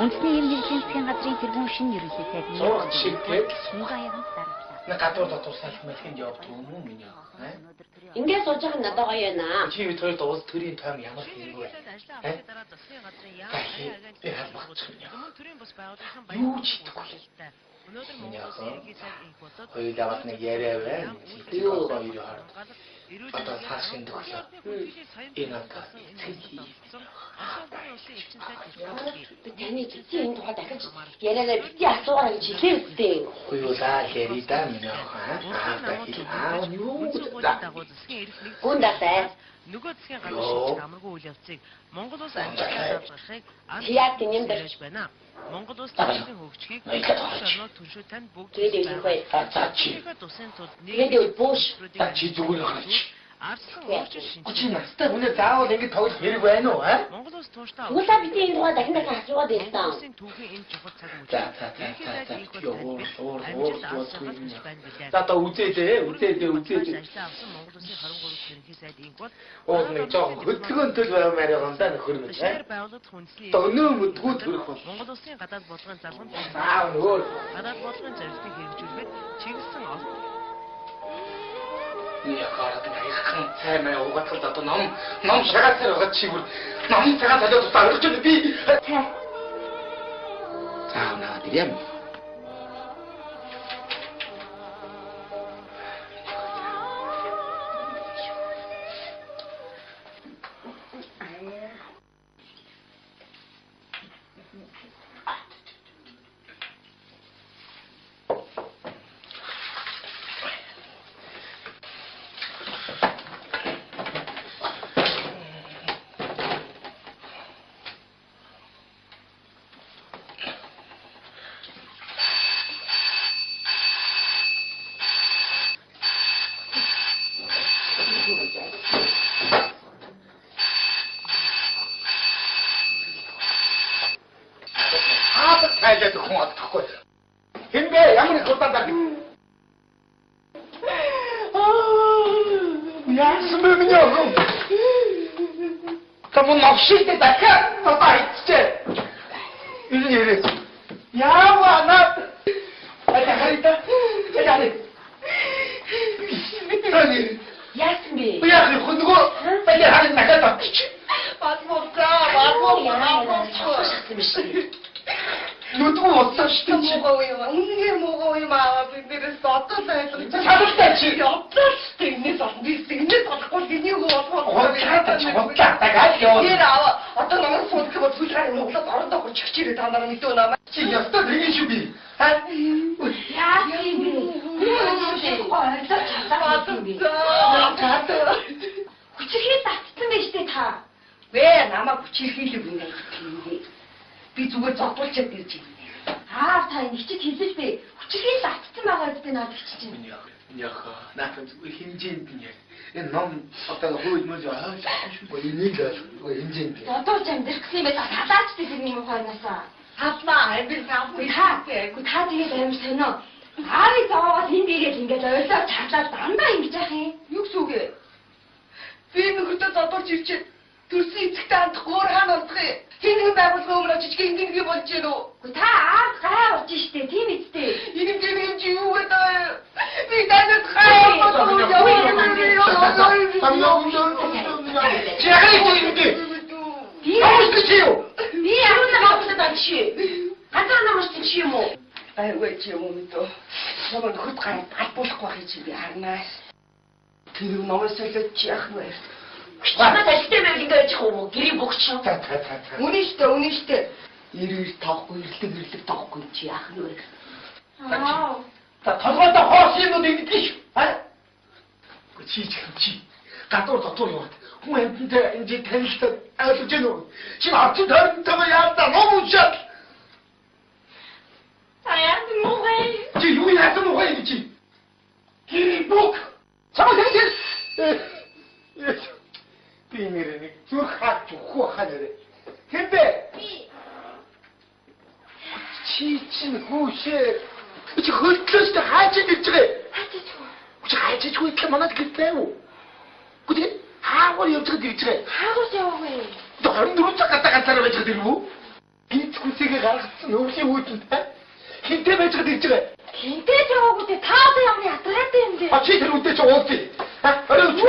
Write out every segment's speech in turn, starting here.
Үндэсний эм нэгдлийн засгийн газрын тэргүүн шинэ ерөнхий сайд Шингаягт дарагдлаа. На гадуур дотуурсаал мэлхэнд явдаг юм уу миний? Ингээд сууж байгаа надад гоё байна. Чи бид хоёрт уус төрийн тоом ямар хэрэг вэ? Би хаалбагч юм. Юу ч хийдэггүй. Миний охин хоёул яваад нэг яриа байна. Юу хоёр хард. Одоо цаашин төгсөө. Энэ атас цэцгий. Би таны цэцгийн энэ тухай дахиж яриараа бити асуугаа гэж хэлээ үстэй. Хоёулаа яри да миний охин. Юу гүндасай. Нөгөө засгийн газар амаргүй үйл явцыг Монгол улс амжилтаар аврахыг яг тийм дэрж байна. Монгол улс төрийн хөгжгийг орноо түншөө танд бүгд тусын тулд нэг бууш чи зүгээр хач. арслан уурчин шинж. Чи настай үнэ заавал ингэ тоглох хэрэг байна уу, а? Монгол улс тууштай. Уусаа бити энэ тухай дахин асуугаад байсан. Түүхийн энэ чухал цаг үе. За. За одоо үзээдээ. Ажлаа авсан Монгол улсын 23 ерөнхий сайд инх бол нэг жоо хөдөлгөөнтэй баймаар юм да нөхөр мэт. байгууллагад хүнсний Өнөө мэдгүй төрөх бол. Монгол улсын гадаад бодлогын залгамж Нөгөө гадаад бодлогын зорилтыг хэрэгжүүлэхэд чиглэсэн яхаад наяхан цай маяг угаатал одоо ном шагаасаар байгаа чигээр ном цагаан талаад тусаа өргөж би за наа дирэм хайлаад хүн одохгүй. Хинбэ ямар их удаа даа. Яасан бэ миний охин? Тамун навшигтэй дахиад одоо хийчихэ. Энэ нэрээ. Яава наа. Ахарита. Яагаад? Яасан бэ? Би яг нөгөө баяр харин дахиад авчих. Нүдгүй уцаа шүү дээ. Муугаа юм аа би нэрээс одоо сайн. Чамтай чи одоо тэгнээс тэгнээс болохгүй энийг бодлоо тагаад яваа. Тэр аваа одоо намайг фонд гэж бүлраа Монголд орондоо гоо чигчээрээ та нараа мэдөө намайг. Чи ястаа тэгэн шүү би. Яасан бэ? Хүчирхий татсан байж тээ та. Вэ намайг хүчирхийлэг юм гэдэг. Би зүгээр зогтуулчаад ирж байна. Та энэ хичэд хэлж би хүчирхий татсан байгаа гэдэг надад чинь. Яха, наатан хинжээнд нь яг. Энэ ном одоо хөөж шүү. Энийг л хинжээнд. Одоо ч амьдрах гэсэн юм байна. Талаач гэдэг юм ухаанасаа. Хаалмаа би саахгүй та тэгээд амар сонио. Аавыг зовоогоос энд игээд ингээд ойлоо чаглаад дандаа ингэж яах юм? Юу гэсэн үг вэ? Би нөхөртөө зодорч ирчээ. Төрсөн эцэгтэй хандах өөр хаана болдох юм? Тэнэг байгуулгын өмнө жижиг ингэнэг болж гэнэ үү? Та аав гай болж штэ, тийм эцтэй. Энэ чи юу гэдэг? Би танад хай болов уу? Чи яхаа юм бэ? Би ямар нэг авах чи. Гадаа намайг чи юм уу? Айгүй чи юм уу? Намайг нөхөд гараад албуулахгүй байх чи би харнаас. Тэр номоос солиод чи яах вэ? Чамаа талтай байл ингэж яах вэ? Гэрийн богч. Үнэн штэ. Ирэл тоохгүй, ирлэг тоохгүй чи яах вэ? За толгойдоо хоос юмуд ингэдэг шүү. Чи гадуур дотор яваад хүн амьтантай энэ танилцаад ойлгож гэнэ үү? Чи авчин тойрнтойгоо яадаа ном уншаад. Яасан муугай? Чи юу яасан муугай гэж чи? Гэрийн бог. Чамаа тэгэж. Би нэрээ зүрх хаач хөө ханаа. Хэмбэ? Би. Чи чинь хүүшээ. Чи хөлтлөөс хааж ирж байгаа. Хайчгүй гэх манад гэлтэй үү? Гүдэг хаагур явж ирж байгаа. Хаагур явах вэ? 24 цаг гадаа ганцаараа байж байгаа юм уу? Би хүнсэгээ гаргацсан өвлийн үүдэнтэй хинтээ байж гад ирж байгаа. Хинтээж байгаагүй таатай юмны ятгаатай юм бэ? А чи тэр үдээ чи уулзъя. Орой үчиг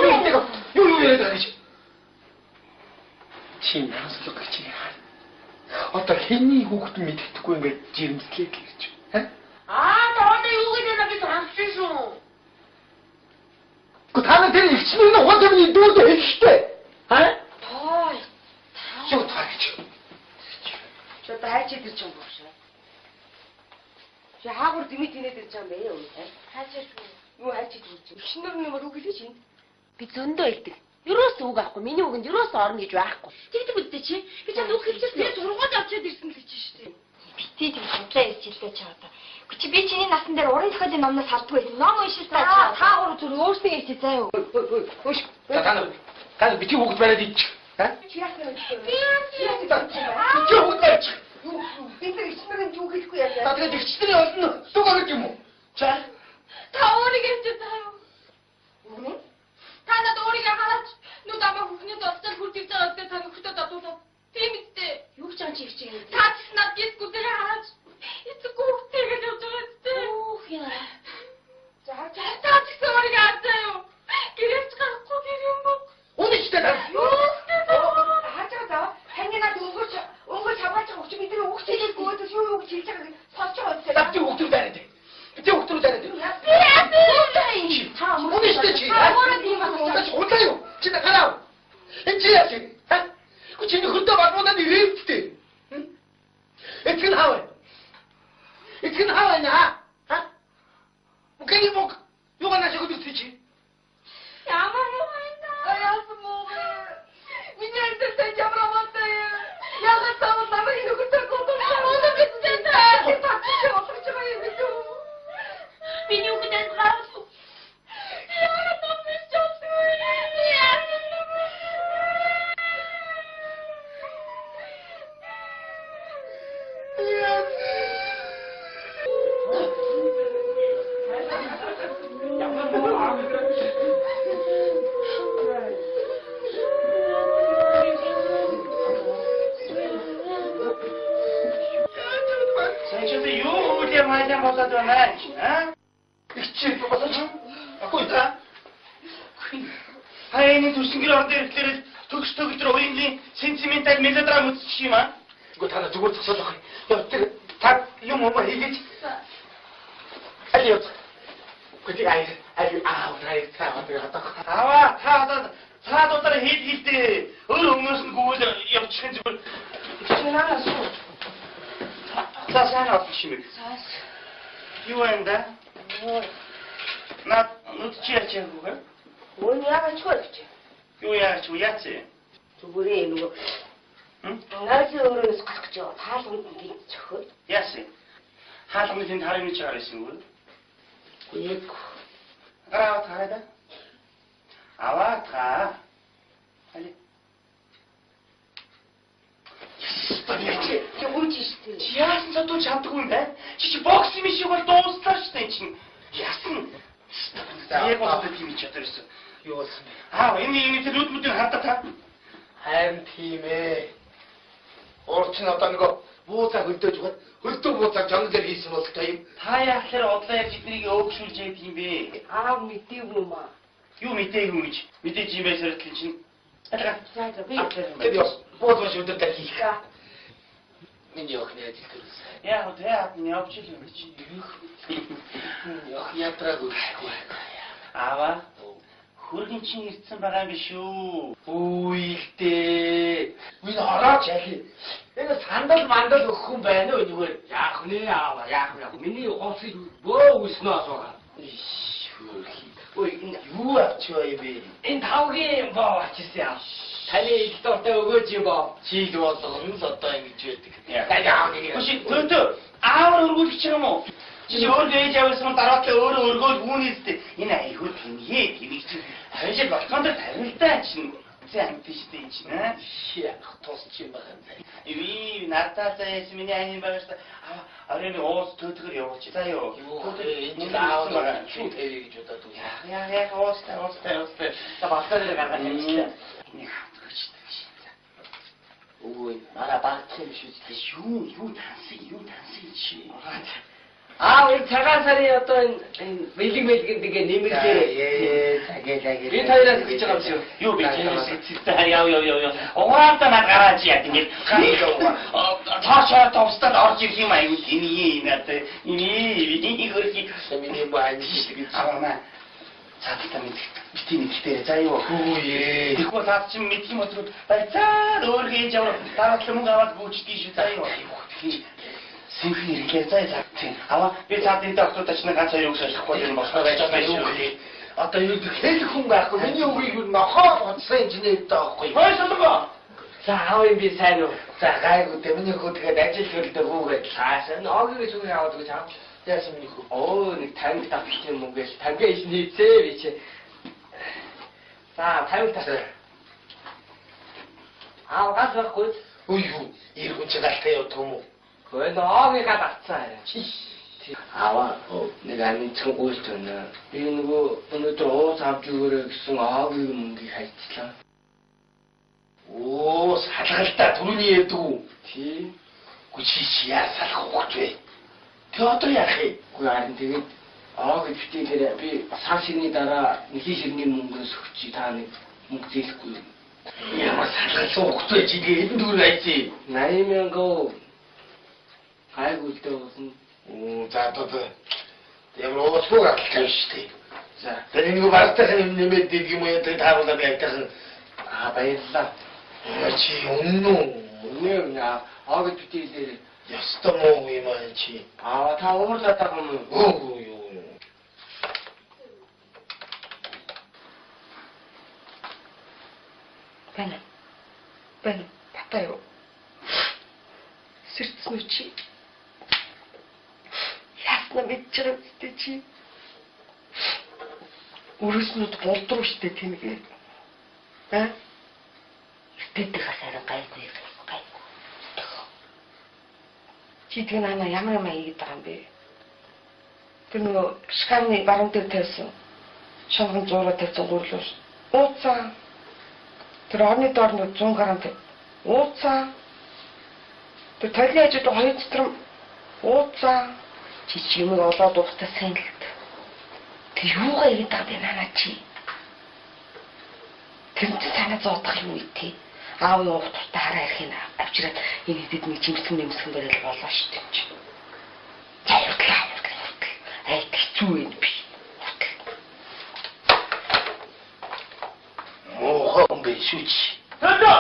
юу яриад байгаа гэж. Чи яаслаг гэж яа. Одоо хэний хүүхэд мэддэхгүй ингээд жирэмслээд л гэж. Одоо юу гэдэг нь би сонссон шүү. Та нар ихчнээ ухаан тамны дүүрдээ хэлжтэй. Той. Юу таарч. Чи одоо хайч идэр ч юм бол шүү. Чи хаагур дэмэд тэнэд ирж байгаа юм бэ юу? Хайчаач юу? Юу хайч идэр чи? Ихшнэр нь ямар үг хэлээч юм? Би зөндөө хэлдэг. Юроос үг авахгүй. Миний үгэнд юроос орно гэж байхгүй. Тэгдэг үстэй чи. Би чамд үг хэлчихсэн. Би сургууль авчиад ирсэн л гэж шүү дээ. Битээ тийм судлаа ярьчихлээ чи одоо. Чи би чиний насан дээр уран зохиолын номноос хардгүй байсан. Ном уншил та. Та гур зүр өөрсдөө ярьчих заа юу. Хөөш. Та бити хүүхэд бариад идчих. Чи яасан бэ? Би Чи хүүхэд барьж. Юу? Би тэр ихшнэрийн юу хэлэхгүй яа. Та тэгээд ихчнэрийн олно. Зүг орох юм уу? За. та өөрийгөө ярьж заа юу. Үнэ? Та надад өөрийгөө хараач. Нүд амаа бүхний доцтой хүрдэж байгаа гэдэг та нөхдөд дадуулаад. Тийм үстэй. Юу ч юм чи ихч юм. Та ч надад гисгүүдээ хараач. Эцэг хүүхдээ гэж явж байгаа үстэй. Ух яа. За Та ч гэсэн өөрийгөө харж заа юу. Гэрээч гарахгүй гэр юм бо. Үнэштэй та. хаажаа ханги над өнгөж хамаач өгч бидний үг хэлэхгүй өдөөс юу үг хэлж байгааг сонсож байгаа үстэй. Бити хүүхэд бариад. Бити хүүхэд бариад. Та Үнэштэй чи. Та тийм байна. Удаа юу? Чи на гараа. Энэ чи яах вэ? Чи нөхөдөө багуудад ирээдтэй. Эцэг нь хаваа. Эцэг нь хаваа наа. Мукэний мок. Юу гэнэ шигүүд үстэй чи. Ямар муугайда. Аяасан муу. Миний энэ ямар амттай. Яагаад тав намайг нөхөдөө godсон. Өнөө битээ та. Та чи олж байгаа юм биш үү? Миний үгдээс гарах. Яагаад томс чоцгүй. Санчтай юу үгүй маань болоод байна аа? Ихчээ болооч. Агүй та. Хаяаны төрсөнгөр орд ирэхлээр төгс төгөлдөр уянгийн сентиментал мелодрам үзчих юм аа? Үгүй та зүгээр зогсоод байх. Яа тэр та юм уу хийгээч. Алиот. Үгүй ай рай цаа одоо. Аваа та одоо цаадуудаар хийдээ. Өөр өмнөөс нь гүйл явчихын зүгээр. Чи наа суу. За сайн авчих юм. Юу юм да? Наад нүд чи яач юм бэ? Өн яагаад ч вэ? Юу яач вэ яач? Зүгээр юм уу? Наач өөрөөс гарах гэж таалганд ингэж зөхөө. Яасын. Хаалганы тэнд харин ч гарсан үү? Үгүй. Гараа тарайда. Аваа та. Али. Чи гүйж штэ. Яасан задуу чаддаггүй юм бэ? Чи бокс юм шиг бол дууслаа штэ энэ чинь. Яасан? Яг болоод тийм ч ятарсан. Юу болсон бэ? Энэ тэр нүдмүүдийг хардаа та. Харин тийм ээ. Орч нь одоо нөгөө бууцаа хөлдөөж угаад хөлдөө бууцаа жонг дээр хийсэн бол та юм. Та яахлаар одлоо ярьж эднийг өөгшүүлж яадаг юм бэ? Аав мэдээгүй юм аа. Юу мэдээгүй гэж. Мэдээж юм байсаар л чинь. За би Тэр яс бууцаа шүдэр дээр хийх. Миний охины ажил төрөөс. Яа тэ яа нь явчих юм чи. Ох ятраагүй. Аваа. Хөргөн чинь ирдсэн байгаа юм биш үү? Үйлдээ. Миний орооч яхи. Энэ сандал мандал өгөх юм байна уу зүгээр. Яах нэ аава яах вэ? Миний хоосыг бөө үснэ асуугаа. Ой юу авчгаа юм бэ? Энэ тавгийн боо ачсан. Таны их дуртай өгөөж юм боо. Чиг болгоно л одоо ингэж байдаг. Яа нэг. Хүши төөтөө аавар өргүүлчих юм уу? Чи өөрөө ээж авсан дараатлаа өөрөө өргөөл үүнийстэй. Энэ айгүй тэнхээ тэмийг чинь хажил болгонд тарилтаа чинь. Зэн тийштэй чинь аа. Яах тусч юм байна. Ивэ надад заяас миний анин байгаас оройн уус төөтгөр явууч заа юу. Энэ аав шүү тавь гэж бодоод үү. Яа уустай. За батлаа дээр гаргаж ирчихлээ. Нэг хавтгачдаг шин. Өө Мараа багтсан биш үү? Юу тансан чи? Энэ цагаан сарын одоо энэ бэлэг нэгэ нэмэрлээ. цагаа. Би таяраас гэж байгаа юм шиг. Юу би чи яа. Угаалтаа над гараач яа ингэж цаашаа товстод орж ирэх юм аягүй тний надад. Миний хөрхи миний бааны шиг. аваа. Цаатаа битий мэдхтэй. За юу. Өөе. Тэгэхгүй цаад чинь мэдх юм өдрөд байцаа өөргөө жавар дараач мөнгө аваад гүйчдгийг шүү. За юу. Синхи ирэхээ заа тийм. Аваа би цаадын докторточ нэг ганц хоёр үг солихгүй юм болохоор байж байгаа юм. Одоо юу хэл хүн байхгүй. Миний үгийг юу нохоо онцсон инженертэй байхгүй. Хөөе солонгоо. За аав юм би сайн уу? За гайгүй дээ. Миний хөө тэгээд ажил хөлдөө хүүгээд Хаасан оогийн зүг яваад гэж аа. яасан миний хөө. Оо нэг танк тавчих юм уу гэж танкээ иш хийцээ би чи. За танк тасаа. Аа газ байхгүй. Үй юу. Иргэн чи галтай явах юм уу? Хөөе оогийн татцаа. Аваа нэг аминцхан гуйлт байна. Би нөгөө өнөөдөр уус авч өгөөрэй гэсэн оогийн мөнгийг хайцлаа. Оо салгалтай түрүүний ядуу. Тийм. Гүчи яа салах хогч вэ? Тэ одоо яах вэ? Үгүй харин тэгээд оог битгээр би сар ширний дараа нэхий ширний мөнгөөс өгчий та нэг мөнгө зээлэхгүй юу? Ямар салгал хогч вэ чи хэдэн төгрөг айцээ? 80,000 гайгүй л дээ уусна. За одоо ямар уусгүй гаталж байна шүү дээ. За тэр нэг багтах нэмээд дэг юм яа тэр тааруулаад айтах. баярлалаа. Чи үнэн Үнэн оог битгээр ястаа муу юм аа чи. та уурлаад байгаа юм уу? Оо юу. Бэн татаа юу? Сэрцнүү чи. Ясна мэдчихэж үстэй чи. Үргэлжлүүд болдруу штэ тэнгээ. Тэдэх хасараа гайгүй. Чи тэг нана ямар хийгээд байгаа юм бэ? Тэр нөгөө шкафны баруун дээр тавьсан. Шонгон зураг тавьсан гурлууш. Ууцаа. Тэр орны доор нь 100 грамм тавь. Ууцаа. Тэр тойлын хажууд хоёр цэтрэн ууцаа. Чи чимэг олоод уустаа сайн л. Тэг юугаа хийгээд байгаа бэ нана чи? Тэрнтэй санаа зоодох юм уу тий? Аав юу утгатай хараа ярих юм авчираад энэ хэдэд нэг жимсгэн барил болоо штэ чи. Заярлаа. Ай хэцүү юм би. Мохом бишүүч. Тэндэ.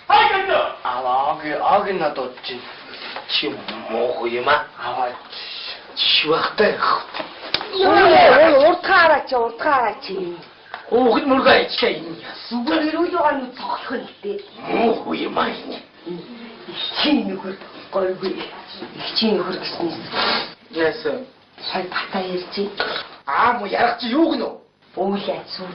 Хайгэнэ. Ааг надад чи мох юм аа. Швахтай. Уртгаараа чи. Уухд мөргөө ичээ юм. Зүгээр ирүүл байгаа нь цогцох нь дээ. Мох юм аа. Чи нөхөр гойгүй. Чи нөхөр гэсэн. Яасан. Сая татаа ярьчих. Муу ярах чи юу гэнэ? Уулаа зүг.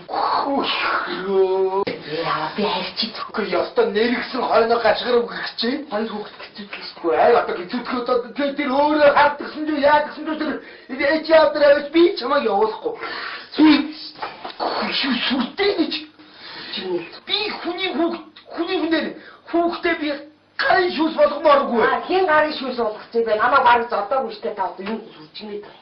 Яа би хайрчи. Гэхдээ ёстой нэргсэн хойноо гашгарав гэх чи. Хоёр хүүхэд хэцүүдлээ. Ай одоо хэцүүтгэх одоо тэр өөрөө хардсан ч яа гэсэн ч тэр ээж авдраа би чамайг явуулахгүй. Сүртэй гэж. Би хүний хүнээр хүүхдээ би гарын шүүс болгомооргүй. Хин гарын шүүс болгох чинь байна. Намаа баг зодоогүй штэ та одоо юу сүрчмээд байна.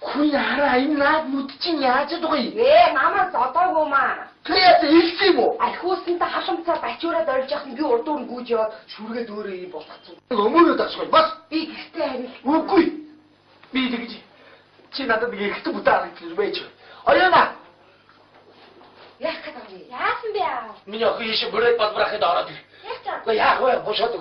Хүн хараа энэ наад нүд чинь яаж байгаа юм? Намаа зодоогүй маа. Тэгээд хэлсэн юм уу? Архиусантай халамцаа бачуураад орж явах нь би урд нь гүйж яваад шүргээд өөрөө юм болгоцсон. Өмөрөө дашгүй бас. Би гэртээ харил. Үгүй. Би тэгж чи надад нэг ихтэй бүдээ харагдаж байж. Оёна. Яах гэдэг вэ? Яасан бэ аа? Миний охин ийш бүрээд балбарахад ороод ир. Гэхдээ яах вэ? Бушаад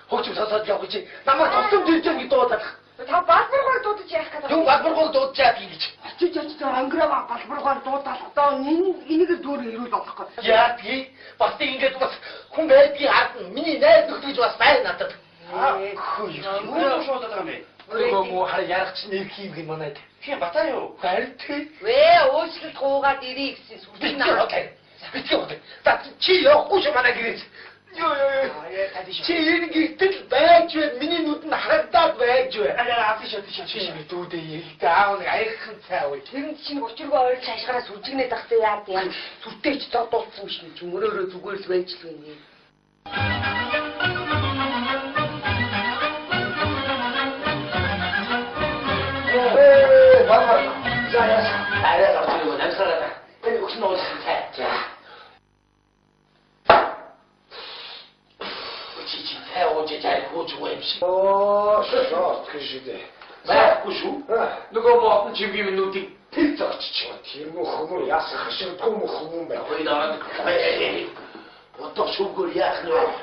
хөгжим сасаад явах чи. Намайг тусам дэрж яах гэж дуудаад. Та балбаргаар дуудаж яах гэдэг вэ? Юу балбаргаар дуудаж яах гэж. Очиж ангираа балбаргаар дуудаал одоо энийг дүүрээ ирүүл болохгүй. Яа тий. Бас ингэж бас хүн байдгийг харна. Миний найз нөхдөж бас байна надад. Юу шууд байгаа юм бэ? Өө хараа ярах чинь нэг хийм гин манайд. Тийм батаа юу? Харин тий. Өөчлөлт гуугаад ирээ гэсэн сүрдэн Битгий хот. За чи явахгүй ч манай гэрээс. Ёо. Чи энэ гэртэл байж байна. Миний нүд нь харагдаад байж байна. Чи дүүдээ яав нэг аяхан цай уу. тэр чинь учиргүй ойр цаашгараа сүржигнээд тахтай яа тийм сүртэйч додуулсан шин ч мөрөөрөө зүгээр л байж л гэнэ. 누가 뭐 집이면 누디 필적지치고 뒤무 허물 야스 하시는 통무 허물 매 회다는 왜 어떤 소리야 그냥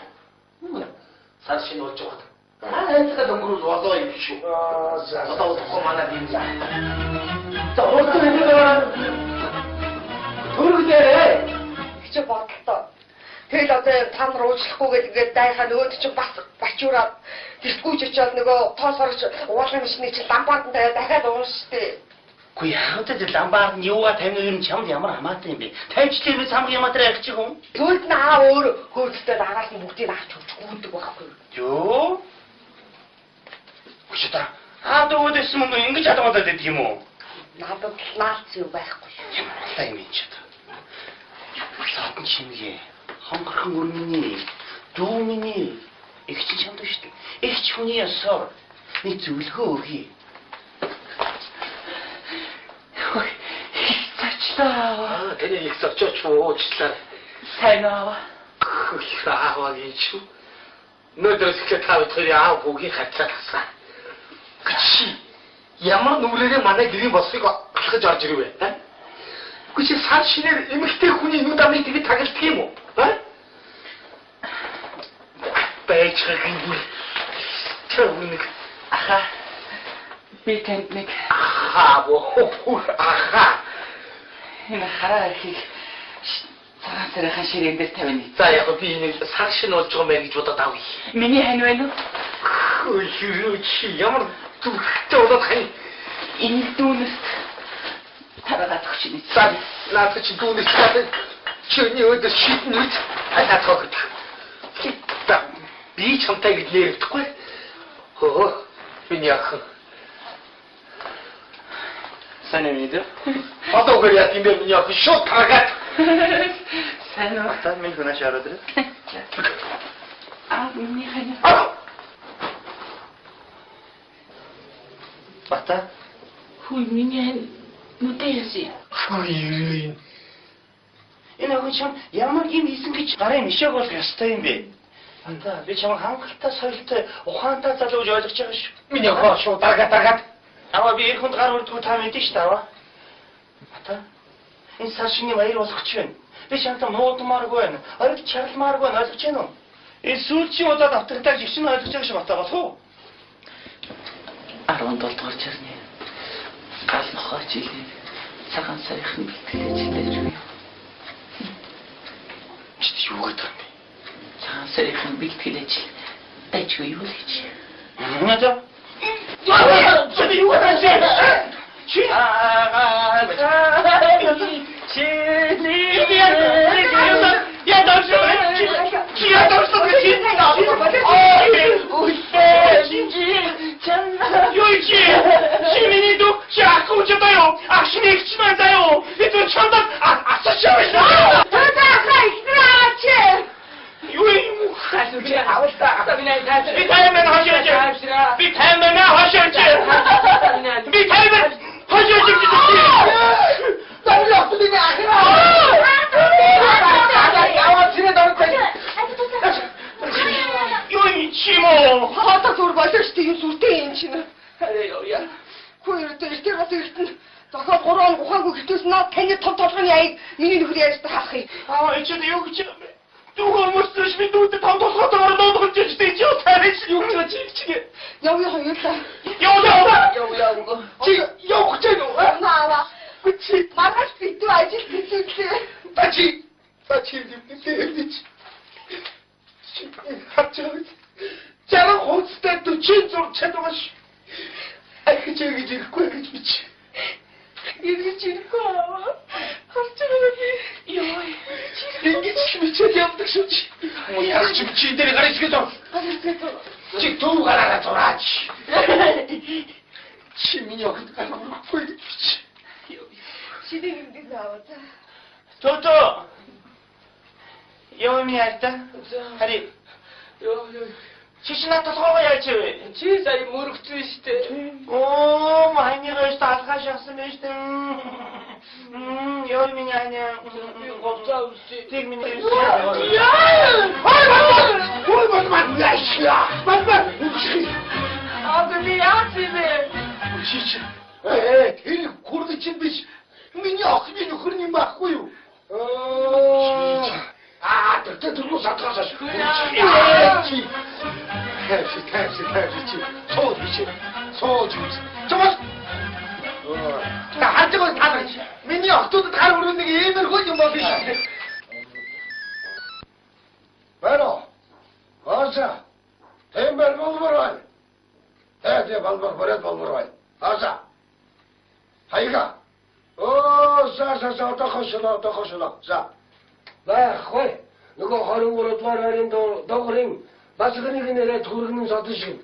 사실 어쩌거든 내가 동그로 와서 입쇼 저도 조금만 딘자 저 어떤 애들은 그러게 гэж бодлоо. Тэгэл одоо та нар уучлахгүйгээд ингээд дайхаа нөгөөд чинь бас бачуураад тэртгүүж очиод нөгөө тоос орж уулын машины чинь ламбаанд дахиад уун штэ. Гүй яагаад л ламбаад нь юугаа тавина юм чамд ямар хамаатай юм бэ? Тавьчлаа би самг яматраа их чи хүн. Тэгвэл нь аа өөр хөөцтэй араас нь бүгдийг авч өгч гүндэг байхгүй. Юу? Үчигдээ. Дөөдөөс мөнгө ингэж хадгалаад байдаг юм уу? Надад наац юу байхгүй. Ямар талаа юм чи та. Саатан чимгээ. Хонгорхон өрмөний, дүүмний их чи чамд шүү дээ. Их ч хүний ёсоор нэг зөвлөгөө өгье. Цачлаа. Тэний их сочооч уучлаа. Сайн аа. Ааваа гэж. Нөдөөс ихэ тавд хоёрын аав хүүгийн хацаалгасан. Чи ямар нүрээрээ манай гэрийн босыг алхаж орж ирвэ? Чи сар шинээр эмэгтэй хүний нүд амыг тэгээд тагалддаг юм уу? Бэйчгийн бүр тэр Аха. Би танд нэг аха. энэ хараа ихийг цагаан сарайхан ширээн дээр тавина. За яг би нэг сар шин болж байгаа мэй гэж бодоод авъя. Миний хань байна уу? Чи ямар зүгтээ болоод хань. Энэ дүүнээс тарагаад өгч чинь. За наад чи дүүнээс цаад чиний өдөр шийдэн үз. Хатаа тохот. Би чамтай гэж нэрвдэхгүй. Миний ах. Сайн юм дээ. Одоо гэр яа тийм бэ миний ах шууд тагаад. Сайн уу? Та минь хүнаш яраад дээ. Миний хань. Бата. Хүй миний хань нүдэрси. Хөөе. Энэ хүн чам ямар юм хийсэн гэж гарын мишээг болох ёстой юм бэ? Анда би чамайг хангалттай соёлтой ухаантай залуу гэж ойлгож байгаа шүү. Миний ах шууд тагаад. Аваа би эрхэнд гар өрдгөө та мэдэн шүү дээ аваа. Бата. Энэ саршины баяр болох ч байна. Би чамтай муудмааргүй байна. Оройд чарламааргүй байна ойлгож байна уу? Энэ сүүлчийн удаад автагдаж ичнэ ойлгож байгаа шүү бата болох уу? 17 дугаар чарны гал нохоо жилийн цагаан сарайхан бэлтгэж байж юу? Чи юу гэдэг юм бэ? Цагаан сарайхан бэлтгэж байж юу гэж. Наа. Чи юу гэж? Чи 시민이도 자꾸 오셨다요. 신의 핵심만 자요. 이또 천당 아싸시오시다. 비타임은 하셔야지. 비타임은 하셔야지. 비타임은 하셔야지. 딸이 없으니 아니라. 요이 치모. Хатаа зүр болоо штэ юм сүртэй юм чинь. Хараа явъя. Хөөе тэр бас эртэн зохиол 3 он ухаагүй хэвчээс наад таны том толгойн аяг миний нөхөр яаж таах юм. Эцэд юу гэж дугаар мөсөж би дүүтэй том толгойдоор дуудаж ирсэн чи таарч юу гэж чигээ. Явъя хоёулаа. Яваа. Чи явах гэж байна уу? Наава. Чи маргааш битүү ажил хийлээ. Бачи дивдээ. Хачаад. Чараа хоцтой 46 чадваш. Ахиж гэж ирэхгүй гэж бич. Ирж ирэхгүй аа. Харцгаа би. Яа. Ингэж бичээд явдаг шүү чи. Мо яг чи чи дээр гарч ирэхэд. Чи дүү гараараа зураач. Чи миний огт гарахгүй бич. Чи дэрэг наава. Тото. 여음이 할다? 하리. 시신한테 속아야지 왜? 제자리 모르고 뜨시대. 많이 가서 알가셨으면 işte. 여음이 아니야. 없사없이. 땡민이. Abi bir yatsı 일 고르기 찐듯이 민이 어크니 그러니 맞고요. 들고 사가서 그렇지. 해시 소주지. 저거. 나 한쪽은 다 그렇지. 민이 어떻게 다 모르는 게 얘들 거지 뭐 비시. 왜로? 어서. 템벨 먹으러 대 방법 버려 먹으러 어서. 하이가. 싸, 어떡하시나. 자. 나, 거이. 누가 하는 거로 말하는 너 그림. 마스크니 그네 도르는 사드시.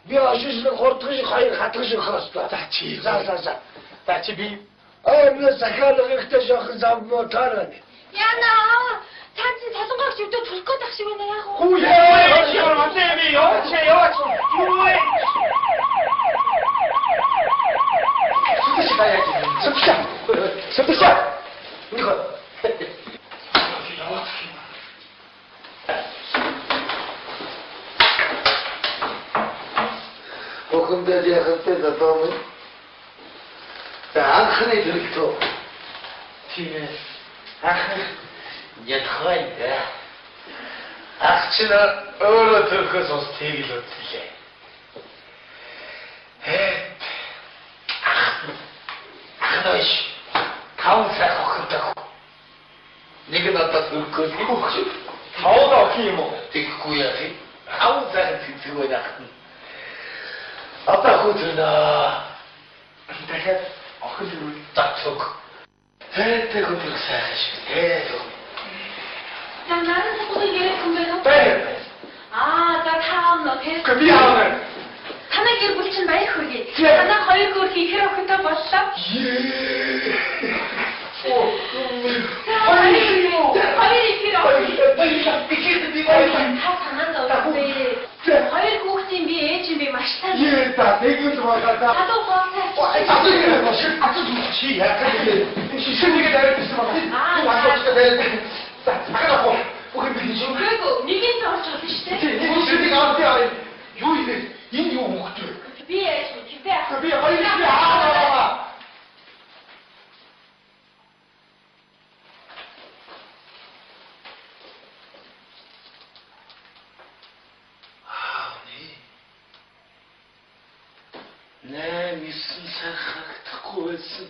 비아 시시는 거르트시 가이 같으시 갔다. 다치. 자. 다치 비. 너 사카를 그때 저그 잡고 타라니. 야, 나 잔치 자동각 쉴때 둘 거 딱 시원해 하고. 구해. 시원 어때요? 여와치. 스피시 가야지. 스피시. 이거. 근데 이제 그때도 너무 안 큰애 들기도 뒤에 이제 더인데 악취는 얼어 들고서 되기도 들래. 너이씨 가운데라고 큰다고 니가 나다 들거지 가오다 어떻게 뭐 되게 구야지 가운데라고 들거냐 아빠 그거 들나 내가 그들을 딱 쏘고 대고 들고 사야지 대고 야, 나는 자꾸 이게 금배로. 빼 자, 다음 너 됐어. 그 미안해 하나길 붙인 마이 크기. 하나 걸고 기회로 그때 봤어? 과일이 필요 없지. 다 상한다, 우리. 과일 국진 미 준비 맛있다. 다 대기도 와갔다 나도 고맙다. 아주 좋지 약간 시선이가 나를 있으면 완전히가 되는데 나가라고 우리 좀 그리고 니긴 더 좋으시대. 시선이가 어때야 요이네 인류 먹었죠 비에 좀 기대. 비야 빨리 비야 내 미슨 사각 듣고 왔어.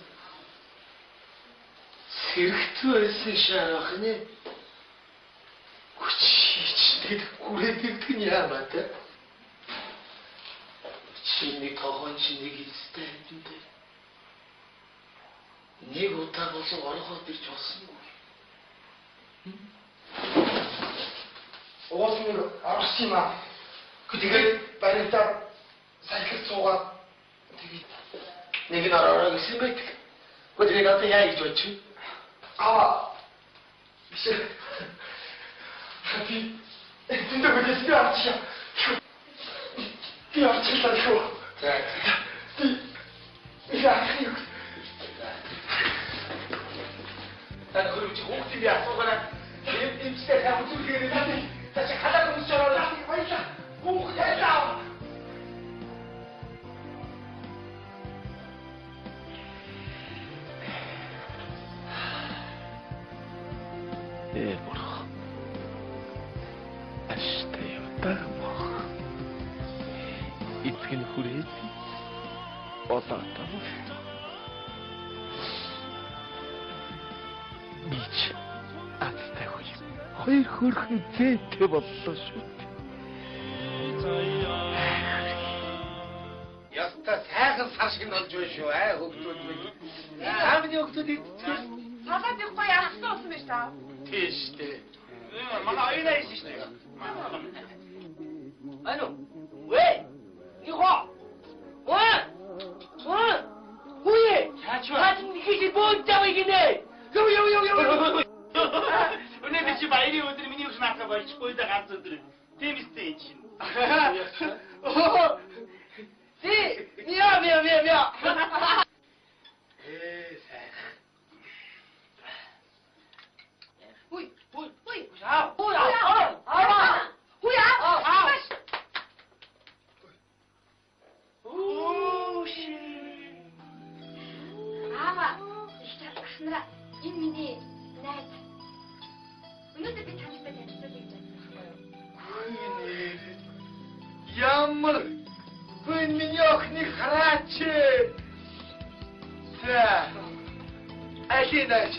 세력도 왔어, 샤라하네. 그치, 내도 고래들 그냐, 맞다? 진이 더건지 내게 있을 때 했는데. 네가 못하고서 여러 것들이 줬은 거야. 오겠습니다. 알았지마. 그 네가 빨리 딱 살게 쏘가. 내게 나라라고 생각해. 어디 가서 야 이좋지? 미실. 비 근데 왜 이렇게 아치야? 비 아치다 이거. 자, 비 아치요. 난 그럼 지금 옥집이야 쏘거나 임시대 내가 무슨 일이 되는데 다시 가다 보면 저러라. 빨리 자. 오, 됐다. Ébora, achei o termo. E fiquei no furete, otata. Bicho, até hoje. Ой, хурхан зээтэй боллоо шүү. Яста сайхан сар шиг болж байна шүү. Хөгтүүд минь. Аавны хөгтүүд идчихсэн. Салаад ихгүй яахсан усан биш таа. Тийш дээ. Манай оюунаа хийсэн шүү дээ. Ano? Вэ? Ихо. Хуе. Чачва. 니키 뭔 짜고 이기네. Өнөөдөр чи баярын өдөр миний надад болчихгүй да ганц өдөр. Тийм үстэй энэ чинь. Мя. Сайхан. Ui. Sao? Аава, ихтэй ахнараа энэ миний найз. Өнөөдөр би тантай танилцуулъя гэж байна. Ямар хүн миний охиныг хараач. За. Алинаач.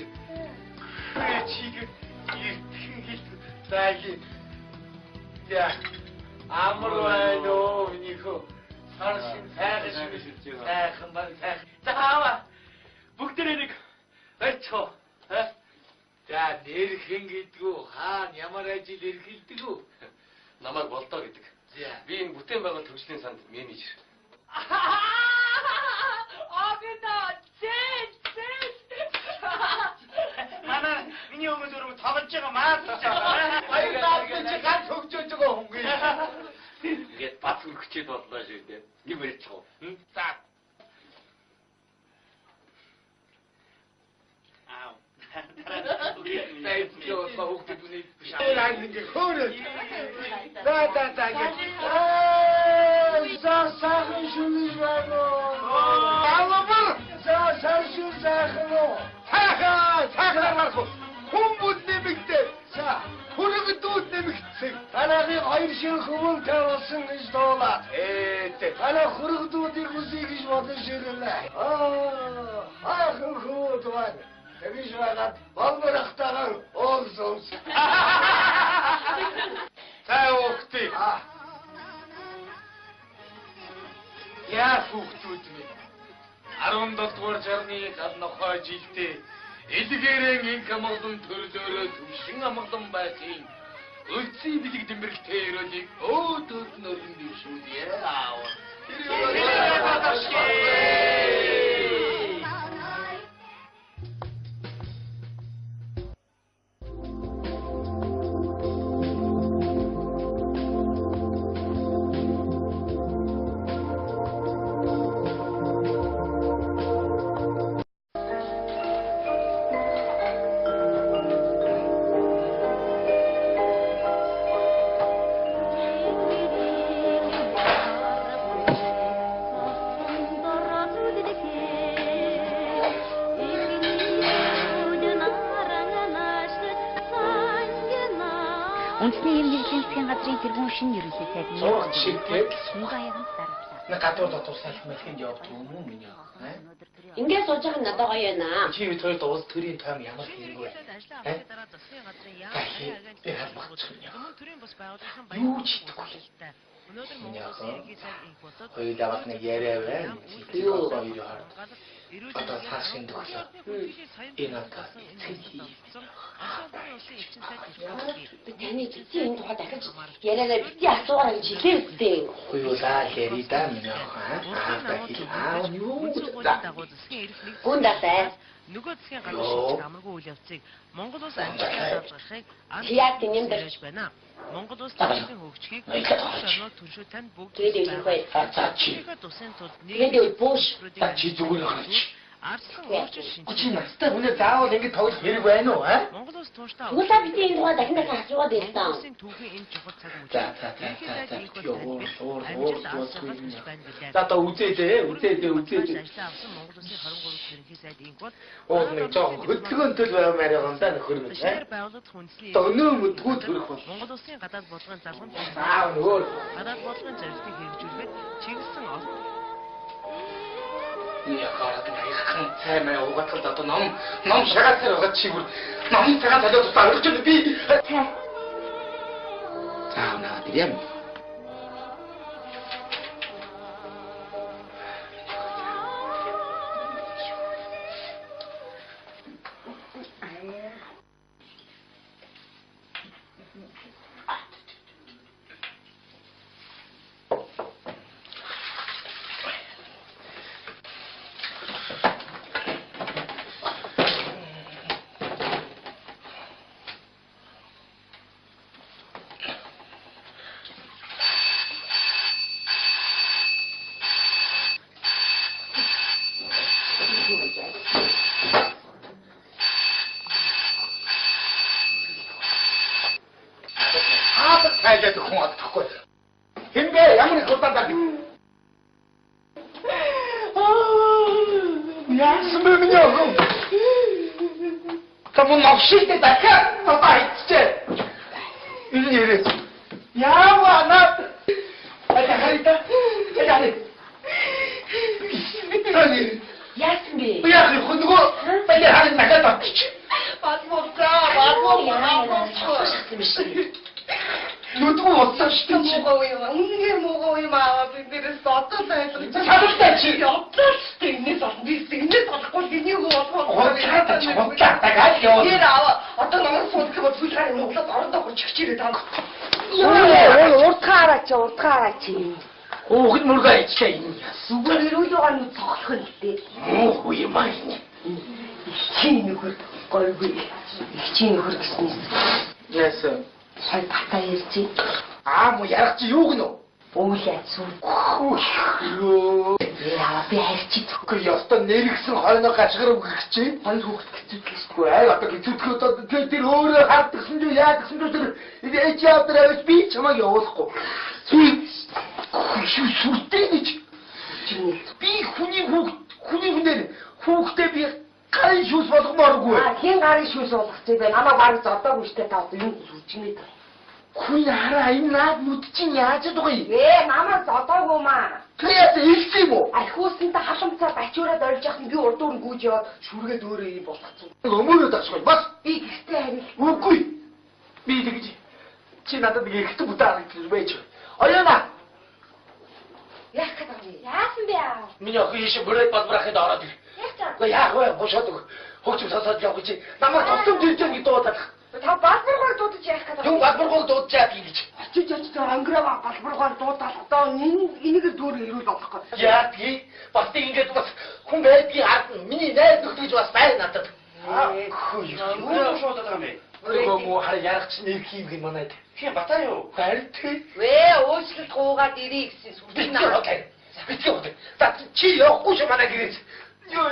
Чиг иртгэн хэл дааги. За. Амар байна уу минийхөө. Саршин сайхан шиг сайхан баг сайхан. Заава. Бүгдээ нэг барьцгаа. За нэрхэн гэдгүү хаана ямар ажил эрхэлдэг үү? Намайг болдоо гэдэг. Би энэ бүтээн байгуулалт хөгжлийн санд менежер. Манай миний өмнө дөрөв тоглож байгаа маас жаа. Баярлалаа чи ганц хөгжөөж байгаа хүн гээ. Ингээд бац өргөчээд боллоо шүү дээ. Нэг барьцгаа. За. Аа. Тайцлоо хөгдөд үний шаалаа ингэ хөөрөө. За. Сахар шүмиш байна. Аламар. Сахар шүмиш. Сахар марху. Хүмүүд нэмэгдээ. За. Хүрэгдүүд нэмэгдсэн. Танахыг хоёр шиг хүмүүн тавьсан гэж доолаа. Танах хүрэгдүүдийг үсэй гэж бодож ирлээ. Ахын хүүд байна. Тэгж байгаад болморхтайгаар оолсоос. Цаа ухтыг. Яа хүүхдүүд минь 17 дугаар жарны гал нохой жилдээ элгээрэн инк амгалан төрлөөрөө төвшин амгалан байхын өлцийн бэлэг дэмбэрэлтэй өрөөлийг өөдөөд нөргөн дэвшүүлье аав. Үндэсний эрдэнэ засгийн газрын тэргүүн шинэ ерөнхий сайд Нэг гадуур дотор салхимлахынд явдаг юм уу миний? Ингээд сууж байгаа надад гоё байна. Чи бид хоёрт уус төрийн тоом ямар хэрэг вэ? Би харбагч юм. Юу ч хийдэггүй. Миний охин хоёулаа нэг яриа байна. Би юу хоёр хард. Одоо цаашин төглөө. Энэ атгаас цэцгий. Би таны цэцгийн энэ тухай дахиж яриараа бити асуугаа гэж хэлээ үстэй. Хоёулаа яриа миний охин. Юу Гүндасай. нөгөө засгийн газар амаргүй үйл явцыг Монгол улс амжилтаар зарахыг яг тийм дэрж байна. Монгол улс төрийн хөгжихийг орноо түншүү танд бүгд тусын тулд тэгээд бууш чи зүгээр хараач. арслан уурч шинж. Чи настай хүнээ заавал ингэ тоглох хэрэг байна уу, аа? Монгол улс тууштай. Уусаа бити энэ тухай дахин асуугаад байсан. Түүхийн энэ чухал цаг үе. За. За одоо үзээдээ. Ажлаа авсан Монгол улсын 23 ерөнхий сайд инк бол Нэг жоо хөдөлгөөнтэй баймаар байгаа даа нөхөр минь. шаар байгууллагад хүнслэн Өнөө мэдгүй төрөх бол. Монгол улсын гадаад бодлогын залгамж Нөгөө гадаад бодлогын зорилтыг хэрэгжүүлэхэд чиглэсэн олон яхаад найхан цай маяг угаатгалд одоо ном шагаасаар байгаа чигээр ном цагаан талаад тусаа өргөж би за наа тийм тайлаад хүн одохгүй. Хинбэ ямар хурдан даа. Яасан бэ миний охин? Камон навшигтэй дахиад одоо хийчихээ. Энэ нэрээ. Яава наа. Хайта. Яагаад? Яасан бэ? Яах вэ? Нөгөө баяр харин дахиад авчих. Нүдгүй уцаа шүү дээ. Үнэхээр муугаа юм аа. Би нэрээс одоо байлгаж. Салтай чи. Явдлаа шүү дээ. Энэс бол би энэс болохгүй энийг болгоо. Уцаа тагаад яваа. Тэр аваа. Одоо намайг суудах бол сүлхаар Монголд орондоо горч хичээрээ таа. Урдгаараа чи. Хүүхэд мөргөө ичээ юм. Зүгээр ирүүл байгаа нь цоглох нь дээ. Муу юм аа. Чи нөхөр гойгүй. Чи нөхөр гэсэн. Яасан. Сая батаа ярьчих. Муу ярах чи юу гэнэ? Уул яцсан. Юу. Яа би хайрчи Тэгэхгүй ёстой нэргсэн хойноо гашгарав гэх чи. хоёр хүүхэд хэцүүдлээ. Ай одоо хэцүүтгэх одоо тэр өөрөө хардсан юу яадсан юу тэр ээж авдраа би чамайг явуулахгүй. Сүртэй гэж. Би хүний хүүхдээ би гарын шүүс болгомооргүй. Хин гарын шүүс болгох чинь бэ? Намайг бараг зодоогүй штэ та одоо юм сүлжмээ. Хүн хараа энэ наад нүд чинь яаж байгаа юм? Намайг зодоогүй маа. Тэгээд хэлсэн юм уу? Архиусантай халамцаа бачуураад орж явах нь би урд дуур гүйж яваад шүргээд өөрөө юм болгоцсон. Өмөрөө дагшгүй бас Би гэртээ харил. үгүй. Би тэгж чи надад нэг ихтэй бүдээ харагдаж байж. Оёна. Яах гэдэг вэ? Яасан бэ аа? Миний охин ийш бүрээд балбарахад ороод ир. Гэхдээ яах вэ? Бошоод хөгжим сасаад явах чи. Намайг товтом дэржэн гэж дуудаад. Та балбаргаар дуудаж яах гэдэг вэ? Юу балбаргаар дуудаж яах гэж. Очиж ангираа балбаргаар дуудаад одоо энийг дүүрээ ирүүл болохгүй. Яа тий. Бас ингэж бас хүн байдгийг харна. Миний найз нөхдөж бас байна надад. Юу шууд байгаа юм бэ? Нөгөө муу хараа ярах чинь нэг хийм гин манайд. Хин батаа юу? Харин тий. Өөчлөлт гуугаад ирээ гэсэн сүлжээ наа. Битгий. За чи явахгүй ш манай гэрээс. Ёо.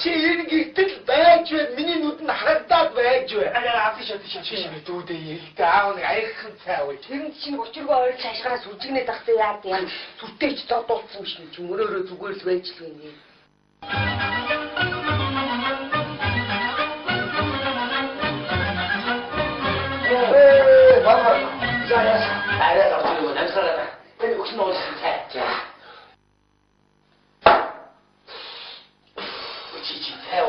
Чи энэ гэртэл байж вэ? Миний нүд нь харагдаад байж вэ? Авчих. Чи дүүдээ ялдаа аав нэг аяхан цай уу. тэр чинь учиргүй ойр цаашгаараа сүлжигнээд тахтай яад яа. Сүртэйч додуулсан биш юм чи мөрөөрөө зүгээр л байж л гэнэ. Баба. Заяа. Арай авчих намсараа. Энэ өгсөн уу цай. За.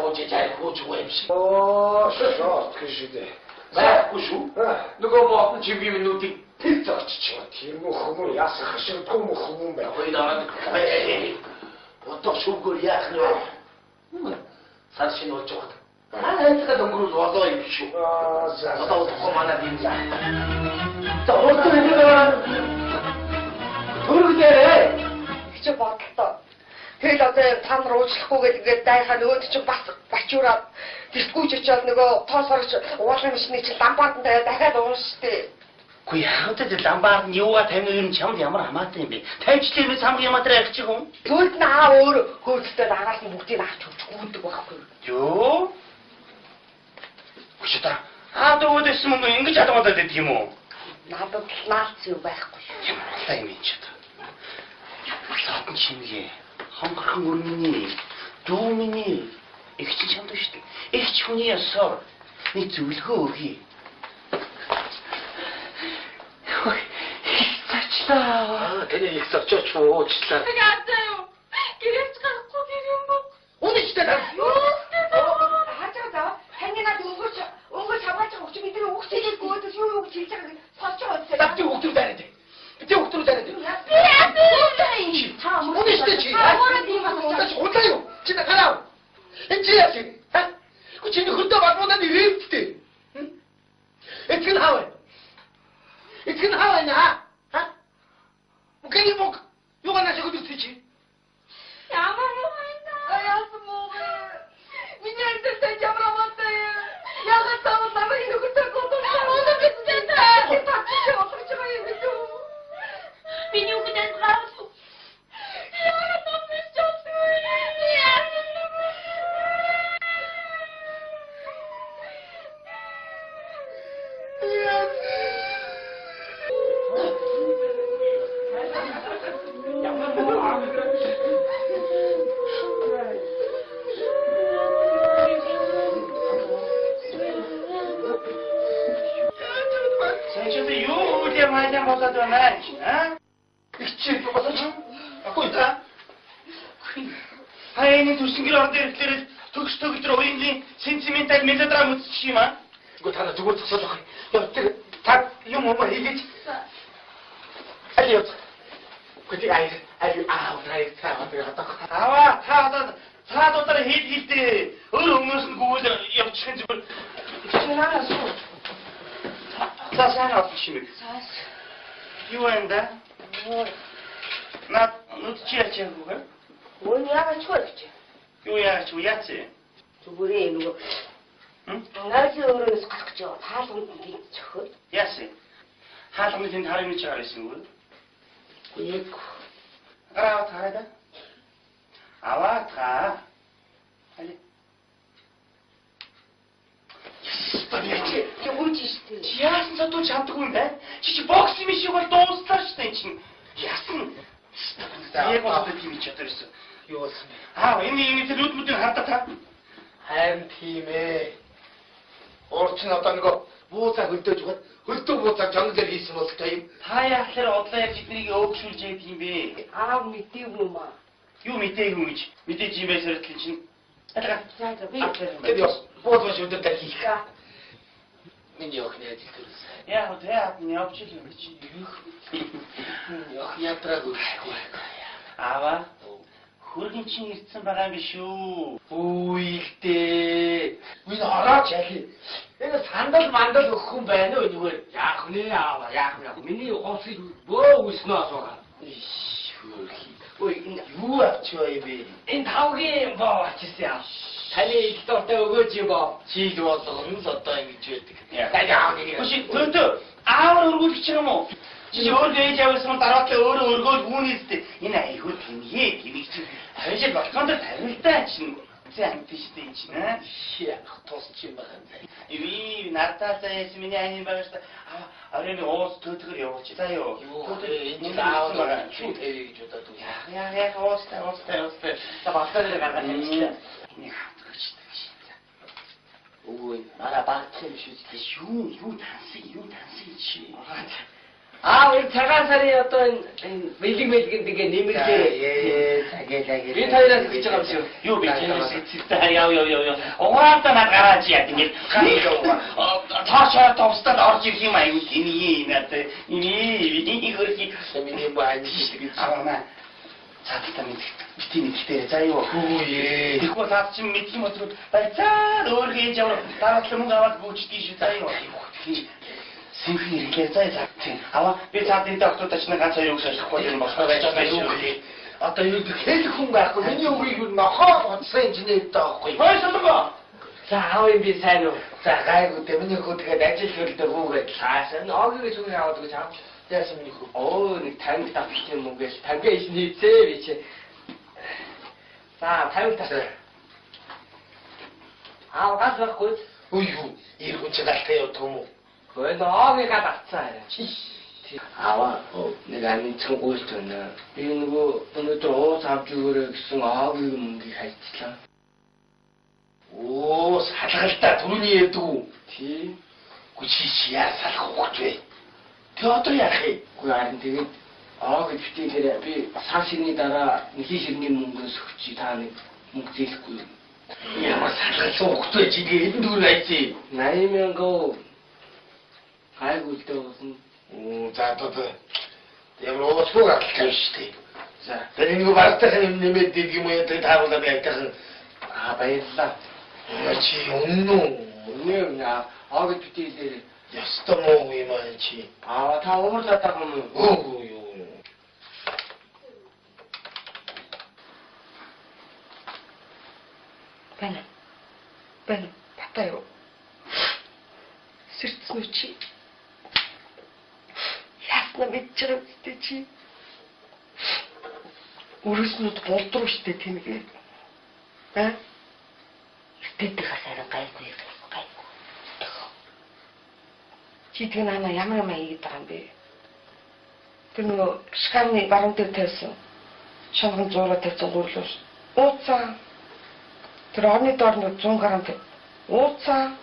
Ой, жай хөөжгүй юм шиг. Шоо, гэшидэ. Байхгүй шүү. Нөгөө моотон чимгийн минутыг тэр зогччих. Тийм үү хүмүүс яасан хаширдгүй юм хүмүүс байна. Хөөе дараад. Одоо шүүгээр яах нь вэ? Сар шинэ болж байгаа. Хайцгаа өнгөрүүл болоо юм шүү. За. Одоо удахгүй манад юм за. За, одоо энэ төрөлдөө. Чи бодлоо. Тэгэл одоо та нар уучлахгүйгээд ингээд дайхаа нөгөөд чинь бас бачуураад дисгүүж очиод нөгөө тоос орж уулын машины чинь ламбаад дахиад ууштай. Гүй яагаад ч ламбаад нь юугаа тавина юм чамд ямар хамаатай юм бэ? Тавьчлаа юм самгийн матраа авчих юм. Тэгвэл нь өөр хөөцтэй араас нь бүгдийг авч өгдөг байхгүй юу? Юу? Хүчтэй. Дөөдөөс мөнгө ингэж хадгалаад байдаг юм уу? Надад наац юу байхгүй. Ямар талаа юм энэ ч. Саатан чимгээ. Хонхорхон өрмөний, дүүмний их ч чамд шүү дээ. Их ч хүний ёсоор нэг зөвлөгөө өгье. Хичээчлээ. Тэний их сорчооч уучлаа. Яатай юу? Гэрээч гарахгүй гэр юм бо. Үнэштэй тань. Хачаа таны над өнгөч хамаач өгч бидний өгчээд гүйдэж юу хийж байгааг сонсч байгаа үстэй. Давтыг өгтөр дайраад. Би өгтөр дайраад. Үнэштэй чи. Удаа юу? Чи нагараа. Энэ чи яах юм? Чи нөхөдөө багмунаад ирээдтэй. Эцэг хаваа. Эцэг хаваа наа. Мукай мок. Юугаа наш өгдөг чи? Ямар байна? Яасан муу. Миний антай ямар амтай. Ягаад тав намайг нөхөдөө godolсан. Өнөө битсэн та. Тачиж олгож байгаа юм биш үү? Миний үгдэн гарсан. Яагаад намайг чоцсон? Ямар муу аав. Санчаа юу үгүй маань болоод байна аа? Ичээд болооч. Агүй та. Хаяаны төрсөнгөр орд ирэхлээр төгс төгөлдөр уянгийн сентиментал мелодрам үзчих юм аа? Үгүй та зүгээр зогсоод байх. Яа тэр та юм хийгээж. Алиот. Үгүй ай рай цаа Аваа та одоо цаадуудаар хийдээ. Өөр өмнөөс нь гүйл явчихын зүгээр. Чинаа суу. Цаасаа авах юм. Юу юм да? Наад нүдчээр чиглэв. Ой яагаад ч вэ? Юу яач яац? Зүгээр нөгөө. Наагийн өөрөөс гарах гэж таалганд ингэж зөхөд. Яас. Хаалганы тэнд харин ч харсан үү? яг гараа таараа. Аваа та. Али. Тэгвэл чиштэй. Яасан задуу чаддгүй юм байна. Чи бокс юм шиг бол дууслаа шүү дээ чинь. Яасан. Яг болоод тийм ч ятарсан. юу болсон бэ? Энэ төлөвлөмүүдийг хардаа та. Харин тийм ээ. Орчин одоо нэг бууцаа хөлдөөж өгöd хөлдөө бууцаа жонг дээр хийсэн бол та юм. Та яахлаар одлоо ярьж эднийг өөгшүүлж яадаг юм бэ? Аав мэдээгүй юм аа. Юу мэдээгүй гэж мэдээж юм байсаар л чинь. За би. Тэр яс бууцаа өдөр дээр хийх. Миний охин яаж хэлсэн. Яа тэ апны явчих юм чи. Ох ятраагүй. Аваа. Хөргөн чинь ирдсэн байгаа юм биш үү? Үйлдээ. Миний орооч яхи. Энэ сандал мандал өгөх юм байна уу зүгээр. Яах вэ аава яах вэ? Миний хувцсыг бөө үснэ асуугаа. Ой юу авчгаа юм бэ? Энэ тавгийн боо ачсан яа. Таны их дуртай өгөөж юм боо. Чиг болгоно л одоо ингэж байдаг. Яа нэг. Өши төөтөө аавар өргүүлчих юм уу? Чи өөр ээж авсан дараатлаа өөрөө өргөөл үүнийстэй. Энэ айгүй тэмээ гэмиг чи. Хажил болгонд тарилтаа чинь. Зэн тийштэй чинь аа. Яах тусч юм байна. Иви нартаа заяас миний анин байгаас оройн уус төөтгөр явууч. За ёо. Энэ аав байгаа. Шүт хэвэй гэж бодоод үү. Яа уустай. Та багтаа дээр гаргаж ирчихлээ. Ой, мараа багтсан шүү дээ. Юу тансан чи. Энэ цагаан сарын одоо энэ бэлэг тэгээ нэмэрлээ. Цагаа. Би таяраас гэж байгаа юм шиг. Юу би чимсэцтэй яа. Угаалтаа над гараач яа ингэж. Таашаа товстад орж ирэх юм аягүй тний надад. Миний хөрхи миний бааж гэж. аваа. Цаатаа мэдээ заа юу. Хүүе. Тэгэхгүй наад чинь мэдх юм бол байцаа өөргөө яваа дараатлаа мөнгө аваад гүйчдээ шүү заа юу. Синхний ирэхлээр заа тийм. Аваа би цаад энэ докторточ нэг ганц хоёр үг солихгүй юм болохоор байж байгаа юм шүү. Одоо юу хэл хүн байхгүй. Миний үгийг юу нохоо онцсон инженертэй байхгүй. Хөөе солонгоо. За аав юм би сайн уу? За гайгүй миний хөө тэгээд ажил хөлдөө хүүгээд Хаасан огийн зүгээр аваад гэж аав. яасан миний хөө. Оо нэг таньд татчих юм уу гэж таньгаа иш хийцээ би чи. За 50 тасаа. Аав газ байхгүй. Үгүй юу. Иргэн чи галтай явдаг юм уу? Хөөе ноогийн гад авцаа. Аваа нэг аминцхан гуйлт байна. Би нөгөө өнөөдөр уус авч өгөөрэй гэсэн аагийн мөнгийг хайцлаа. Оо салгалтаа түрүүний яддаг уу? Тий. Гү чи яа салах ухаж вэ? Тэ одоо яах вэ? Үгүй харин тэгээд ааг битгээр би сар ширний дараа нэхий ширний мөнгөөс өгчий та нэг мөнгө зээлэхгүй юу? Ямар салгалсан ухаж вэ чи хэдэн дүүр айцээ? 80,000 гайгүй л дээ болсон. За одоо ямар уусгүй гаталж байна шүү дээ. За тэр нэг багтах юм нэмээд дийг юм яа тэр тааруулаад айтайхан. баярлалаа. Чи үнэн Өнөө ааг битгээр ястаа муу юм аа чи. та уурлаад байгаа юм уу? Үгүй юу. Бана. Батаа юу? Сэрцнүү чи. Ясна мэдчихэж үстэй чи. Өрөөснүүд болдгоо штэ тэмгээ. Тэдний хасаараа гайгүй. Чи тэг нана ямар хийгээд байгаа юм бэ? Тэр нөгөө шкафны баруун дээр тавьсан шонгон зуураа тавьсан гурлууш. Ууцаа. Тэр орны доор нь 100 г ууцаа.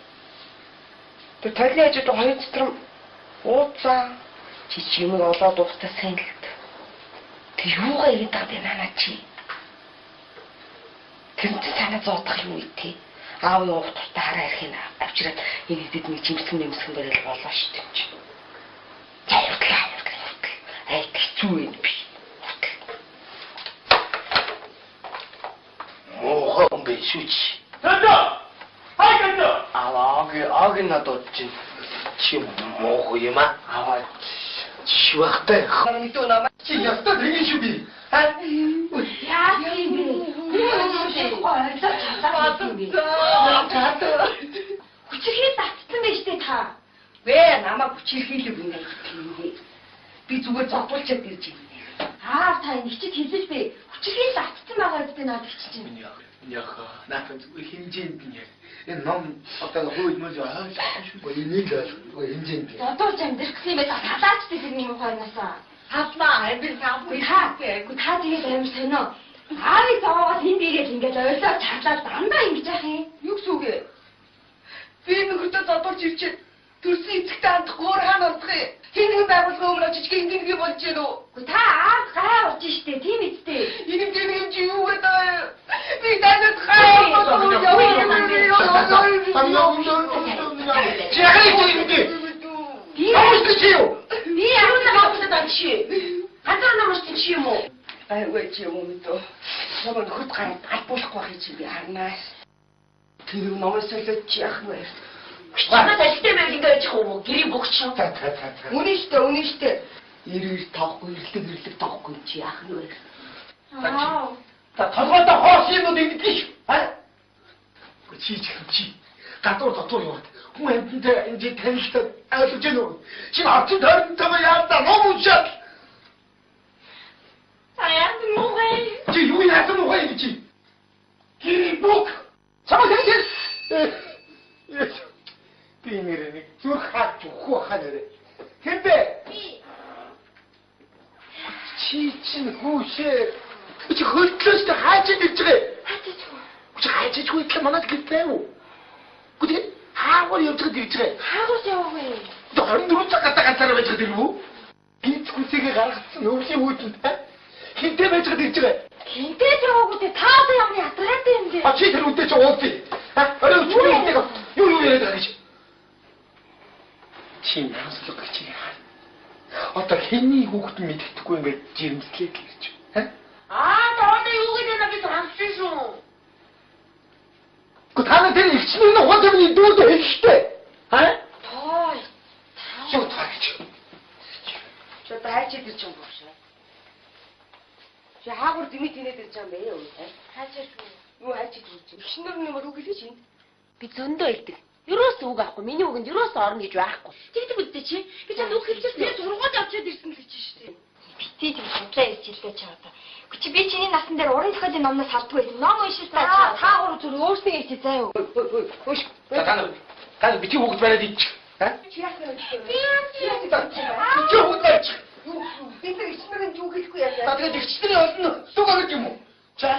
Тэр талын ажид 2 цэтрэм ууцаа. Чи чимээ олоод уухтаа сайн л гэдэг. Тэг юугаа ирээд байгаа бэ нана чи? Тэнцээ санаа зоодох юм ий. Аавын уухтаа хараа ярих нь авчираад энэ дэд нэг жимсгэн нэмсгэн барил болоо шүү дээ чи. Зайрлаа. Ай хэцүү юм би. Мохом бишүүч. Тандо! Хайгандо! Ааг надад чи мох юм аа. Чивахтай. Хамтуу намаа. Чи ястаа тэгин шүү би. Яа тийм хүчирхий татсан байж тээ та. Вэ намаа хүчирхийлэг үнэ тийм. Би зүгээр зодуулчаад ирж байна. Та энэ хичэд хэлж би хүчирхий татсан байгаа гэдэг надад чинь. Яха, наатан хэмжээнд нь яг. Энэ ном одоо хөөж мөж аа энийг л хэмжээнд. Одоо ч амьдрах гэсэн юм байна. Талаач тэр нэг ухаанасаа. Хадлаа амир саамгүй. Та тэгээд амир сонио. Аавыг зовоогоос хин бигээд ингээд ойлоо чаглаад дандаа ингэж яах юм? Юу гэсэн үг вэ? Би нөхөртөө зодуулж ирчээ. Төрсөн эцэгтэй андах өөр хаан ордох юм. Хин байгуулгын өмнө очиж гингийн болж гэнэ үү? Та аав гай урж штэ тийм эцтэй. Энэ чи юу гэдэг? Би танад хай болов Чи яхаа юм бэ? Би ямар нэг аваад чи. Газар намарч чи юм уу? Айгүй чи юм уу? Намайг нөхөд гараад албуулахгүй байх чи би харнаас. Тэр номоос солиод чи яах вэ? Чамд альтай байл ингэж яах вэ? Гэрийн богч. Үнэн штэ. 92 тоохгүй ирлэг тоохгүй чи яах вэ? Та толгойдоо хоос юм уу ингэж биш. Чи гадуур дотор яваад хүн амьтантай энэ танилцаад ойлгож гэнэ үү? Чи авчин тойрнтойгоо яадаа ном уншаад. Аяад муугай. Чи юу яасан уу хай чи? Гэрийн бог. Чамаа хэлсэн. Би нэрээ зүрх хаач хөө ханаа. Хэмбэ? Чи чинь хүүшээ. Чи хөлтлөөс хааж ирж байгаа. Хайчгүй гэх манад гэлтэй үү? Гүдээ хаагур явдаг гэж байгаа. Хаагур яваагүй. 24 цаг ганцаараа байж байгаа юм уу? Гинц хүсэгээ гаргацсан өвлийн үүдэнтэй. Хинтээ байж байгаа гэж байгаа. Хинтээ яваагүй те таа ямар ятгаатай юм бэ? Чи тэр үдээ чи уулзъя. Орой үчигтэй юу яриад байгаа гэж. Чи наслаг гэж яа. Одоо хэний хүүхэд мэддэхгүй ингээд жирэмслээд л гэж. Тооны юу гэдэг нь би сонссон шүү. Та тэр ихчний ухаан төвний дүүд хэлжтэй. Тоо. Юу таарч. Чи одоо хайч идэж юм бош. Чи хаагур дэмий тэнээд ирж байгаа юм бэ юу? Хайчаагүй. Юу хайч идэж? Ихнэр нэмэр үг хэлж чинь. Би зөндөө хэлдэг. Юроос үг авахгүй. Миний үгэнд юроос орно гэж байхгүй. Тэгдэг үстэй чи. Би чамд үг хэлчихсэн. Би сургууль авчиад ирсэн гэж шүү дээ. Бити тийм судлаа ярьчихлээ чи одоо. Чи би чиний насан дээр уран зохиолын номноос хардгүй байсан. Ном уншиж таа. Та гур зүр өөрсдөө ярьчих заа юу. Хөөш. Та бити хүүхэд бариад идчих. Чи яах вэ? Чи хүүхэд барьчих. Би тэр ихнэрийн юу хэлэхгүй яа. Та тэгээд ихчдэрийн олон зүг орох юм уу? За.